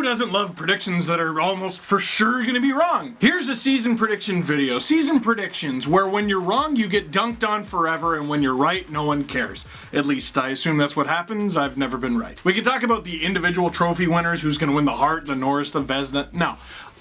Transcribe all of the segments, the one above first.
doesn't love predictions that are almost for sure going to be wrong? Here's a season prediction video. Season predictions, where when you're wrong, you get dunked on forever, and when you're right, no one cares. At least, I assume that's what happens. I've never been right. We can talk about the individual trophy winners, who's going to win the Hart, the Norris, the Vezina. No.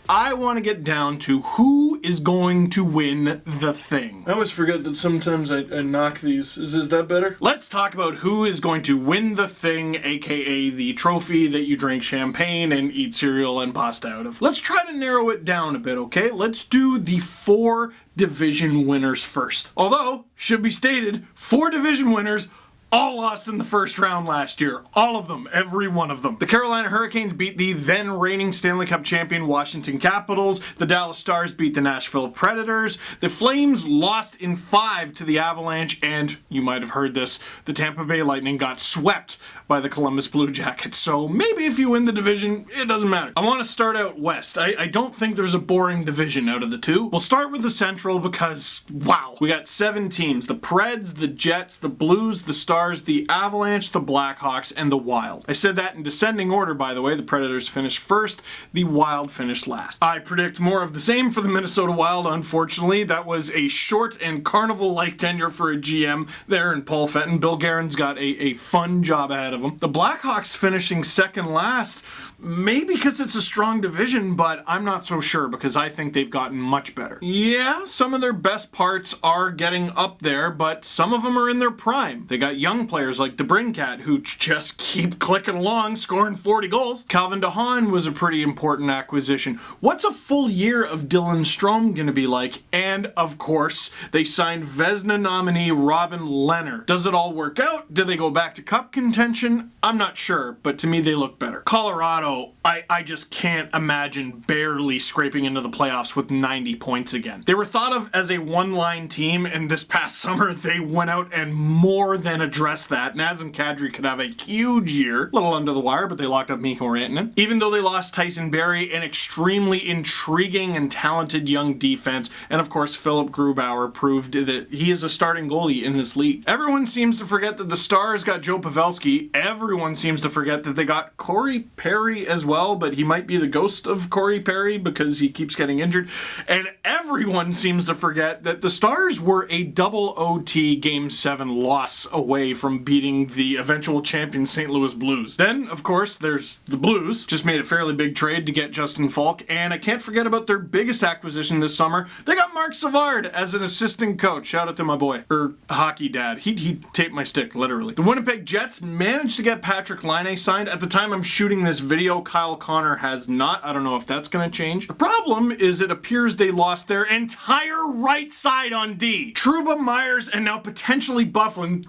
I want to get down to who is going to win the thing. I always forget that sometimes I knock these. Is that better? Let's talk about who is going to win the thing, aka the trophy that you drink champagne and eat cereal and pasta out of. Let's try to narrow it down a bit, okay? Let's do the 4 division winners first. Although, should be stated, 4 division winners all lost in the first round last year. All of them. Every one of them. The Carolina Hurricanes beat the then reigning Stanley Cup champion Washington Capitals. The Dallas Stars beat the Nashville Predators. The Flames lost in 5 to the Avalanche. And, you might have heard this, the Tampa Bay Lightning got swept by the Columbus Blue Jackets. So maybe if you win the division, it doesn't matter. I want to start out west. I don't think there's a boring division out of the 2. We'll start with the Central because, wow. We got 7 teams. The Preds, the Jets, the Blues, the Stars, the Avalanche, the Blackhawks, and the Wild. I said that in descending order, by the way. The Predators finished first, the Wild finished last. I predict more of the same for the Minnesota Wild, unfortunately. That was a short and carnival-like tenure for a GM there in Paul Fenton. Bill Guerin's got a fun job ahead of him. The Blackhawks finishing second last, maybe because it's a strong division, but I'm not so sure because I think they've gotten much better. Yeah, some of their best parts are getting up there, but some of them are in their prime. They got young players like DeBrincat who just keep clicking along, scoring 40 goals. Calvin DeHaan was a pretty important acquisition. What's a full year of Dylan Strome gonna be like? And, of course, they signed Vezina nominee Robin Lehner. Does it all work out? Do they go back to Cup contention? I'm not sure, but to me they look better. Colorado, I just can't imagine barely scraping into the playoffs with 90 points again. They were thought of as a one-line team, and this past summer they went out and more than addressed that. Nazem Kadri could have a huge year. A little under the wire, but they locked up Mikko Rantanen. Even though they lost Tyson Barrie, an extremely intriguing and talented young defense, and of course Philip Grubauer proved that he is a starting goalie in this league. Everyone seems to forget that the Stars got Joe Pavelski. Everyone seems to forget that they got Corey Perry as well, but he might be the ghost of Corey Perry because he keeps getting injured. And everyone seems to forget that the Stars were a double OT Game 7 loss away from beating the eventual champion St. Louis Blues. Then, of course, there's the Blues. Just made a fairly big trade to get Justin Falk, and I can't forget about their biggest acquisition this summer. They got Mark Savard as an assistant coach. Shout out to my boy. Hockey dad. He taped my stick, literally. The Winnipeg Jets managed to get Patrick Laine signed. At the time I'm shooting this video, Kyle Connor has not. I don't know if that's going to change. The problem is it appears they lost their entire right side on D. Trouba, Myers, and now potentially Bufflin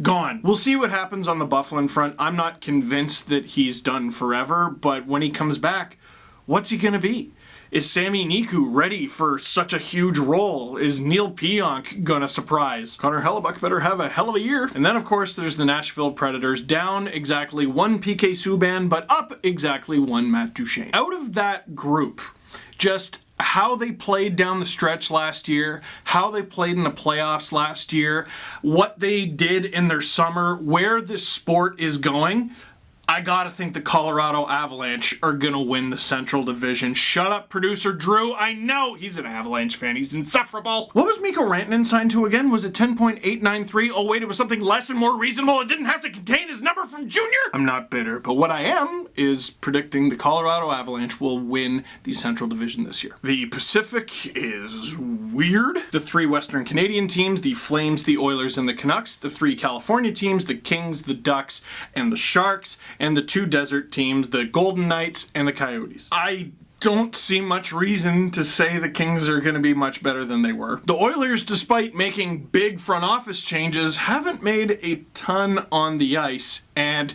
gone. We'll see what happens on the Bufflin front. I'm not convinced that he's done forever, but when he comes back, what's he going to be? Is Sami Niku ready for such a huge role? Is Neil Pionk gonna surprise? Connor Hellebuck better have a hell of a year. And then, of course, there's the Nashville Predators, down exactly 1 PK Subban, but up exactly 1 Matt Duchene. Out of that group, just how they played down the stretch last year, how they played in the playoffs last year, what they did in their summer, where this sport is going, I gotta think the Colorado Avalanche are gonna win the Central Division. Shut up, producer Drew. I know he's an Avalanche fan. He's insufferable. What was Mikko Rantanen signed to again? Was it 10.893? Oh wait, it was something less and more reasonable. It didn't have to contain his number from Junior. I'm not bitter, but what I am is predicting the Colorado Avalanche will win the Central Division this year. The Pacific is weird. The 3 Western Canadian teams, the Flames, the Oilers, and the Canucks. The 3 California teams, the Kings, the Ducks, and the Sharks. And the 2 desert teams, the Golden Knights and the Coyotes. I don't see much reason to say the Kings are going to be much better than they were. The Oilers, despite making big front office changes, haven't made a ton on the ice, and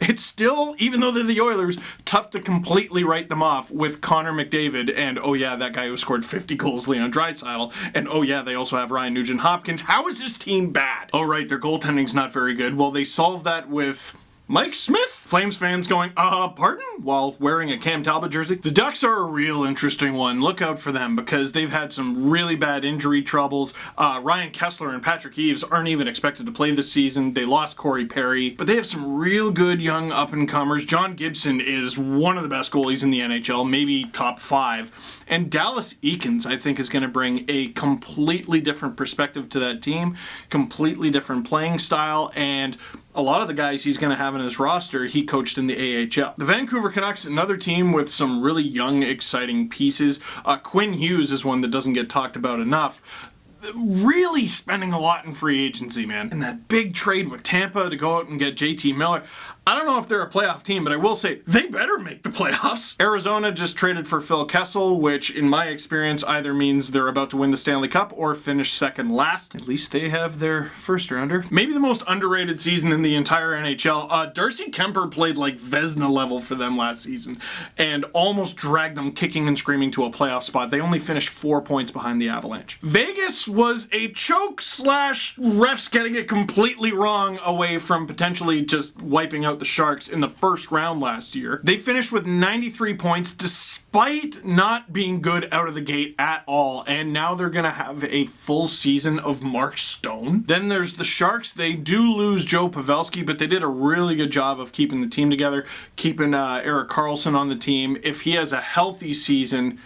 it's still, even though they're the Oilers, tough to completely write them off with Connor McDavid and, oh yeah, that guy who scored 50 goals, Leon Draisaitl, and oh yeah, they also have Ryan Nugent-Hopkins. How is this team bad? Oh right, their goaltending's not very good. Well, they solved that with Mike Smith? Flames fans going, pardon? While wearing a Cam Talbot jersey. The Ducks are a real interesting one. Look out for them because they've had some really bad injury troubles. Ryan Kessler and Patrick Eaves aren't even expected to play this season. They lost Corey Perry, but they have some real good young up-and-comers. John Gibson is one of the best goalies in the NHL, maybe top 5. And Dallas Eakins, I think, is going to bring a completely different perspective to that team, completely different playing style, and a lot of the guys he's going to have in his roster, he coached in the AHL. The Vancouver Canucks, another team with some really young, exciting pieces. Quinn Hughes is one that doesn't get talked about enough. Really spending a lot in free agency, man. And that big trade with Tampa to go out and get JT Miller. I don't know if they're a playoff team, but I will say they better make the playoffs. Arizona just traded for Phil Kessel, which in my experience either means they're about to win the Stanley Cup or finish second last. At least they have their first rounder. Maybe the most underrated season in the entire NHL. Darcy Kemper played like Vezina level for them last season and almost dragged them kicking and screaming to a playoff spot. They only finished 4 points behind the Avalanche. Vegas was a choke / refs getting it completely wrong away from potentially just wiping out the Sharks in the first round last year. They finished with 93 points despite not being good out of the gate at all, and now they're going to have a full season of Mark Stone. Then there's the Sharks. They do lose Joe Pavelski, but they did a really good job of keeping the team together, keeping Erik Karlsson on the team. If he has a healthy season,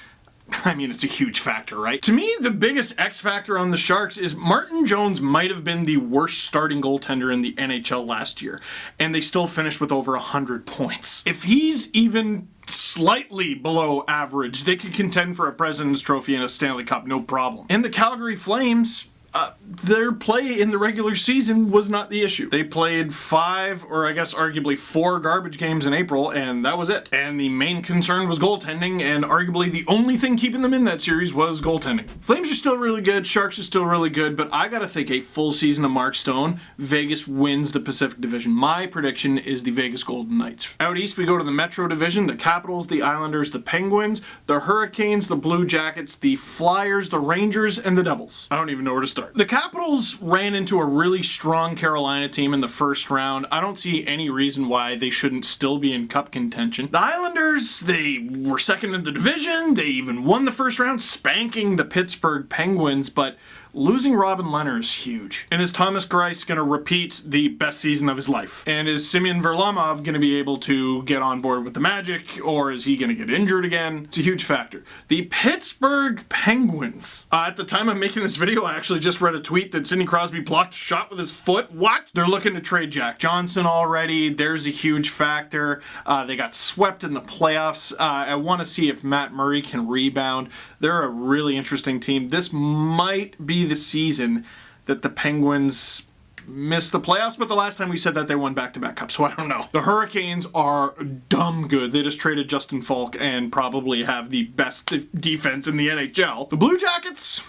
I mean, it's a huge factor, right? To me, the biggest X factor on the Sharks is Martin Jones might have been the worst starting goaltender in the NHL last year, and they still finished with over 100 points. If he's even slightly below average, they could contend for a President's Trophy and a Stanley Cup, no problem. And the Calgary Flames, their play in the regular season was not the issue. They played 5, or I guess arguably 4 garbage games in April, and that was it. And the main concern was goaltending, and arguably the only thing keeping them in that series was goaltending. Flames are still really good, Sharks are still really good, but I gotta think a full season of Mark Stone, Vegas wins the Pacific Division. My prediction is the Vegas Golden Knights. Out east, we go to the Metro Division, the Capitals, the Islanders, the Penguins, the Hurricanes, the Blue Jackets, the Flyers, the Rangers, and the Devils. I don't even know where to start. The Capitals ran into a really strong Carolina team in the first round. I don't see any reason why they shouldn't still be in cup contention. The Islanders, they were second in the division. They even won the first round, spanking the Pittsburgh Penguins, but losing Robin Lehner is huge. And is Thomas Greiss going to repeat the best season of his life? And is Semyon Varlamov going to be able to get on board with the Magic, or is he going to get injured again? It's a huge factor. The Pittsburgh Penguins. At the time I'm making this video, I actually just read a tweet that Sidney Crosby blocked a shot with his foot. What? They're looking to trade Jack Johnson already. There's a huge factor. They got swept in the playoffs. I want to see if Matt Murray can rebound. They're a really interesting team. This might be the season that the Penguins missed the playoffs, but the last time we said that they won back-to-back cups, so I don't know. The Hurricanes are dumb good. They just traded Justin Falk and probably have the best defense in the NHL. The Blue Jackets,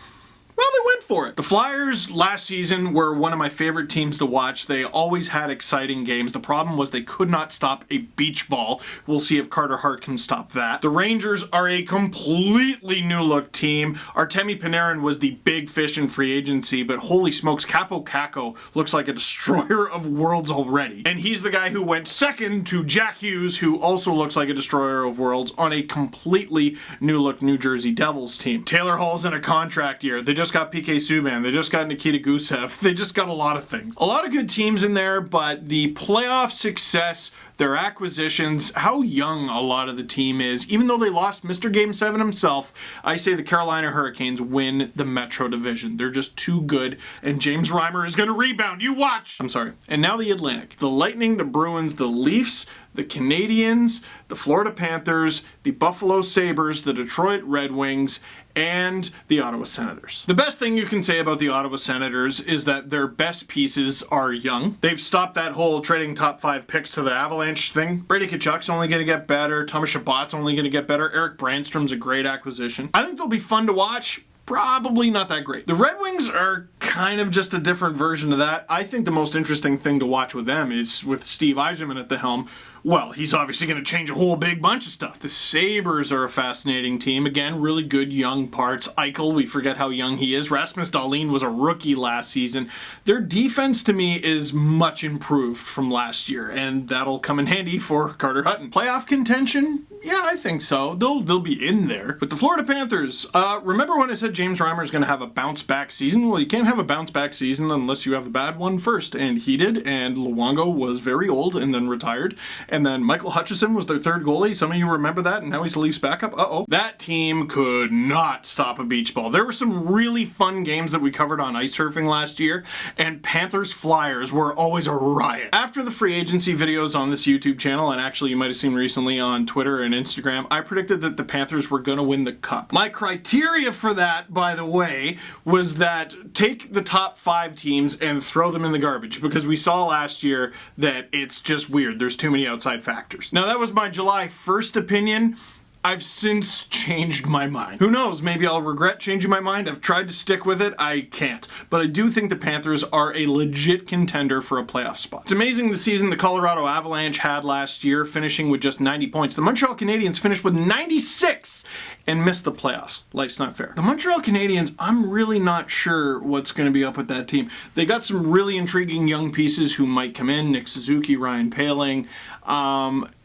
well, they went for it. The Flyers last season were one of my favorite teams to watch. They always had exciting games. The problem was they could not stop a beach ball. We'll see if Carter Hart can stop that. The Rangers are a completely new-look team. Artemi Panarin was the big fish in free agency, but holy smokes, Capo Caco looks like a destroyer of worlds already. And he's the guy who went second to Jack Hughes, who also looks like a destroyer of worlds, on a completely new-look New Jersey Devils team. Taylor Hall's in a contract year. They just got PK Subban. They just got Nikita Gusev. They just got a lot of things. A lot of good teams in there, but the playoff success, their acquisitions, how young a lot of the team is, even though they lost Mr. Game 7 himself, I say the Carolina Hurricanes win the Metro Division. They're just too good, and James Reimer is going to rebound. You watch! I'm sorry. And now the Atlantic. The Lightning, the Bruins, the Leafs, the Canadiens, the Florida Panthers, the Buffalo Sabres, the Detroit Red Wings, and the Ottawa Senators. The best thing you can say about the Ottawa Senators is that their best pieces are young. They've stopped that whole trading top 5 picks to the Avalanche thing. Brady Tkachuk's only going to get better. Thomas Chabot's only going to get better. Eric Brandstrom's a great acquisition. I think they'll be fun to watch. Probably not that great. The Red Wings are kind of just a different version of that. I think the most interesting thing to watch with them is with Steve Yzerman at the helm. Well, he's obviously going to change a whole big bunch of stuff. The Sabres are a fascinating team. Again, really good young parts. Eichel, we forget how young he is. Rasmus Dahlin was a rookie last season. Their defense, to me, is much improved from last year, and that'll come in handy for Carter Hutton. Playoff contention? Yeah, I think so. They'll be in there. But the Florida Panthers, remember when I said James Reimer is going to have a bounce-back season? Well, you can't have a bounce-back season unless you have a bad one first, and he did, and Luongo was very old and then retired, and then Michael Hutchison was their third goalie. Some of you remember that, and now he's the Leafs backup. Uh-oh. That team could not stop a beach ball. There were some really fun games that we covered on ice surfing last year, and Panthers Flyers were always a riot. After the free agency videos on this YouTube channel, and actually you might have seen recently on Twitter and Instagram, I predicted that the Panthers were going to win the Cup. My criteria for that, by the way, was that take the top 5 teams and throw them in the garbage, because we saw last year that it's just weird. There's too many outside factors. Now, that was my July 1st opinion. I've since changed my mind. Who knows, maybe I'll regret changing my mind. I've tried to stick with it, I can't. But I do think the Panthers are a legit contender for a playoff spot. It's amazing the season the Colorado Avalanche had last year, finishing with just 90 points. The Montreal Canadiens finished with 96 and missed the playoffs. Life's not fair. The Montreal Canadiens, I'm really not sure what's going to be up with that team. They got some really intriguing young pieces who might come in. Nick Suzuki, Ryan Poehling.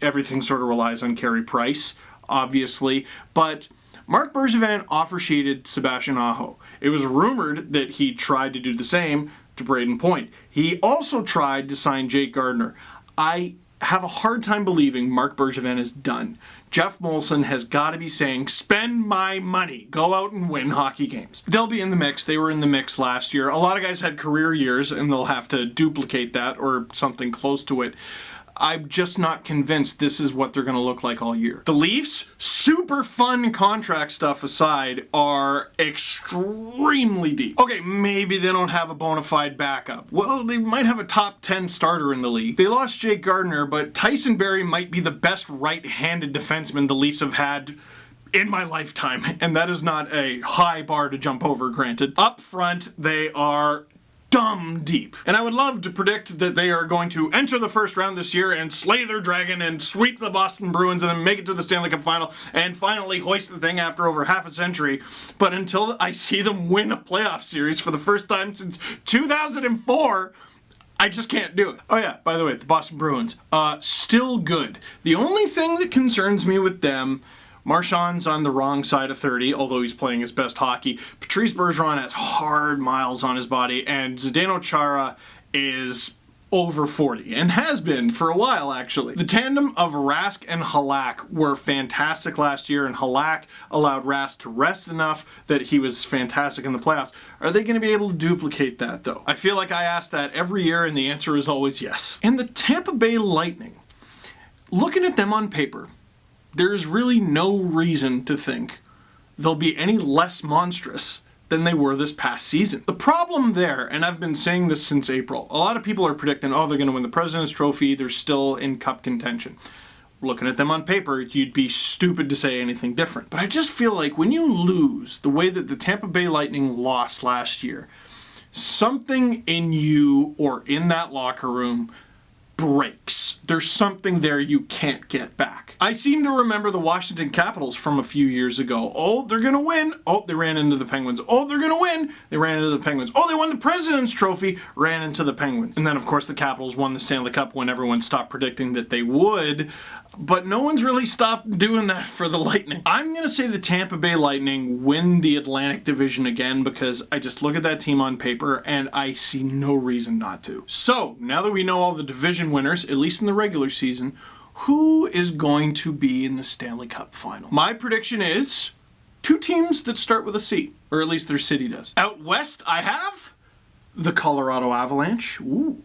Everything sort of relies on Carey Price, obviously, but Marc Bergevin offer-sheeted Sebastian Aho. It was rumored that he tried to do the same to Braden Point. He also tried to sign Jake Gardiner. I have a hard time believing Marc Bergevin is done. Jeff Molson has got to be saying, spend my money, go out and win hockey games. They'll be in the mix. They were in the mix last year. A lot of guys had career years, and they'll have to duplicate that or something close to it. I'm just not convinced this is what they're going to look like all year. The Leafs, super fun contract stuff aside, are extremely deep. Okay, maybe they don't have a bona fide backup. Well, they might have a top 10 starter in the league. They lost Jake Gardiner, but Tyson Barrie might be the best right-handed defenseman the Leafs have had in my lifetime, and that is not a high bar to jump over, granted. Up front, they are dumb deep. And I would love to predict that they are going to enter the first round this year and slay their dragon and sweep the Boston Bruins and then make it to the Stanley Cup Final and finally hoist the thing after over half a century. But until I see them win a playoff series for the first time since 2004, I just can't do it. Oh yeah, by the way, the Boston Bruins, still good. The only thing that concerns me with them, Marchand's on the wrong side of 30, although he's playing his best hockey. Patrice Bergeron has hard miles on his body, and Zdeno Chara is over 40, and has been for a while, actually. The tandem of Rask and Halak were fantastic last year, and Halak allowed Rask to rest enough that he was fantastic in the playoffs. Are they going to be able to duplicate that, though? I feel like I ask that every year, and the answer is always yes. And the Tampa Bay Lightning, looking at them on paper, there's really no reason to think they'll be any less monstrous than they were this past season. The problem there, and I've been saying this since April, a lot of people are predicting, oh, they're going to win the President's Trophy, they're still in Cup contention. Looking at them on paper, you'd be stupid to say anything different. But I just feel like when you lose the way that the Tampa Bay Lightning lost last year, something in you or in that locker room breaks. There's something there you can't get back. I seem to remember the Washington Capitals from a few years ago. Oh, they're gonna win. Oh, they ran into the Penguins. Oh, they're gonna win. They ran into the Penguins. Oh, they won the President's Trophy. Ran into the Penguins. And then, of course, the Capitals won the Stanley Cup when everyone stopped predicting that they would. But no one's really stopped doing that for the Lightning. I'm going to say the Tampa Bay Lightning win the Atlantic Division again because I just look at that team on paper and I see no reason not to. So, now that we know all the division winners, at least in the regular season, who is going to be in the Stanley Cup Final? My prediction is 2 teams that start with a C, or at least their city does. Out west, I have the Colorado Avalanche. Ooh.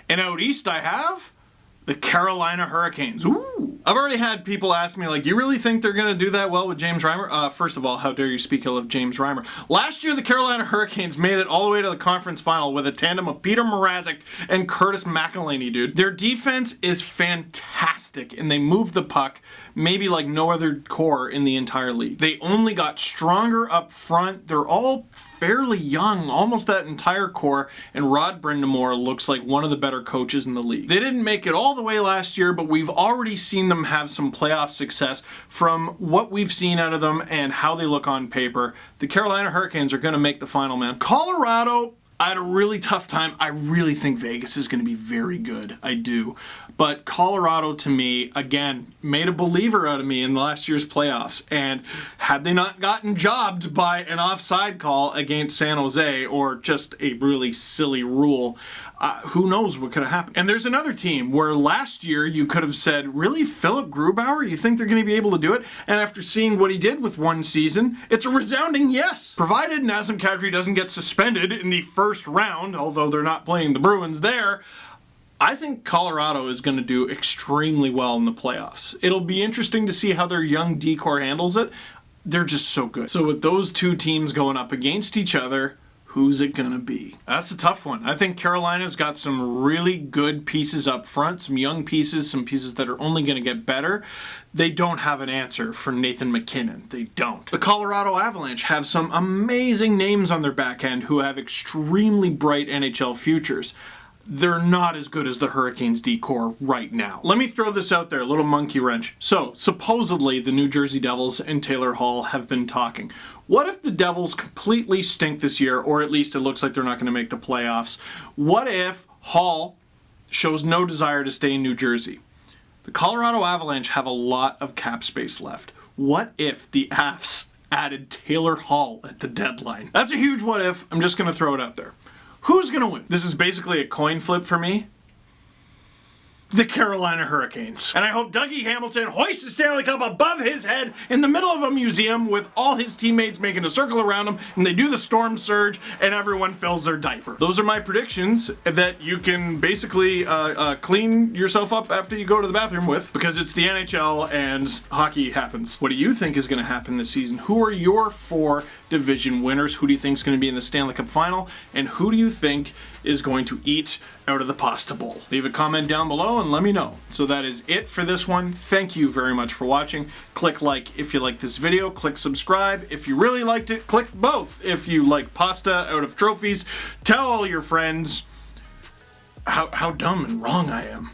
And out east, I have the Carolina Hurricanes. Ooh. I've already had people ask me, like, you really think they're going to do that well with James Reimer? First of all, how dare you speak ill of James Reimer? Last year, the Carolina Hurricanes made it all the way to the conference final with a tandem of Peter Mrazek and Curtis McElhinney, dude. Their defense is fantastic, and they move the puck maybe like no other core in the entire league. They only got stronger up front. They're all fairly young, almost that entire core, and Rod Brindamore looks like one of the better coaches in the league. They didn't make it all the way last year, but we've already seen them have some playoff success from what we've seen out of them and how they look on paper. The Carolina Hurricanes are going to make the final, man. Colorado, I had a really tough time. I really think Vegas is going to be very good. I do. But Colorado, to me, again, made a believer out of me in last year's playoffs. And had they not gotten jobbed by an offside call against San Jose or just a really silly rule, who knows what could have happened. And there's another team where last year you could have said, really, Philip Grubauer? You think they're going to be able to do it? And after seeing what he did with one season, it's a resounding yes. Provided Nazem Kadri doesn't get suspended in the first round, although they're not playing the Bruins there, I think Colorado is going to do extremely well in the playoffs. It'll be interesting to see how their young D-core handles it. They're just so good. So with those two teams going up against each other, who's it gonna be? That's a tough one. I think Carolina's got some really good pieces up front, some young pieces, some pieces that are only gonna get better. They don't have an answer for Nathan McKinnon. They don't. The Colorado Avalanche have some amazing names on their back end who have extremely bright NHL futures. They're not as good as the Hurricanes D-core right now. Let me throw this out there, a little monkey wrench. So, supposedly the New Jersey Devils and Taylor Hall have been talking. What if the Devils completely stink this year, or at least it looks like they're not going to make the playoffs? What if Hall shows no desire to stay in New Jersey? The Colorado Avalanche have a lot of cap space left. What if the Avs added Taylor Hall at the deadline? That's a huge what if. I'm just going to throw it out there. Who's going to win? This is basically a coin flip for me. The Carolina Hurricanes. And I hope Dougie Hamilton hoists the Stanley Cup above his head in the middle of a museum with all his teammates making a circle around him, and they do the storm surge and everyone fills their diaper. Those are my predictions that you can basically clean yourself up after you go to the bathroom with, because it's the NHL and hockey happens. What do you think is going to happen this season? Who are your 4 division winners? Who do you think is going to be in the Stanley Cup final? And who do you think is going to eat out of the pasta bowl? Leave a comment down below and let me know. So that is it for this one. Thank you very much for watching. Click like if you like this video. Click subscribe if you really liked it. Click both if you like pasta out of trophies. Tell all your friends how dumb and wrong I am.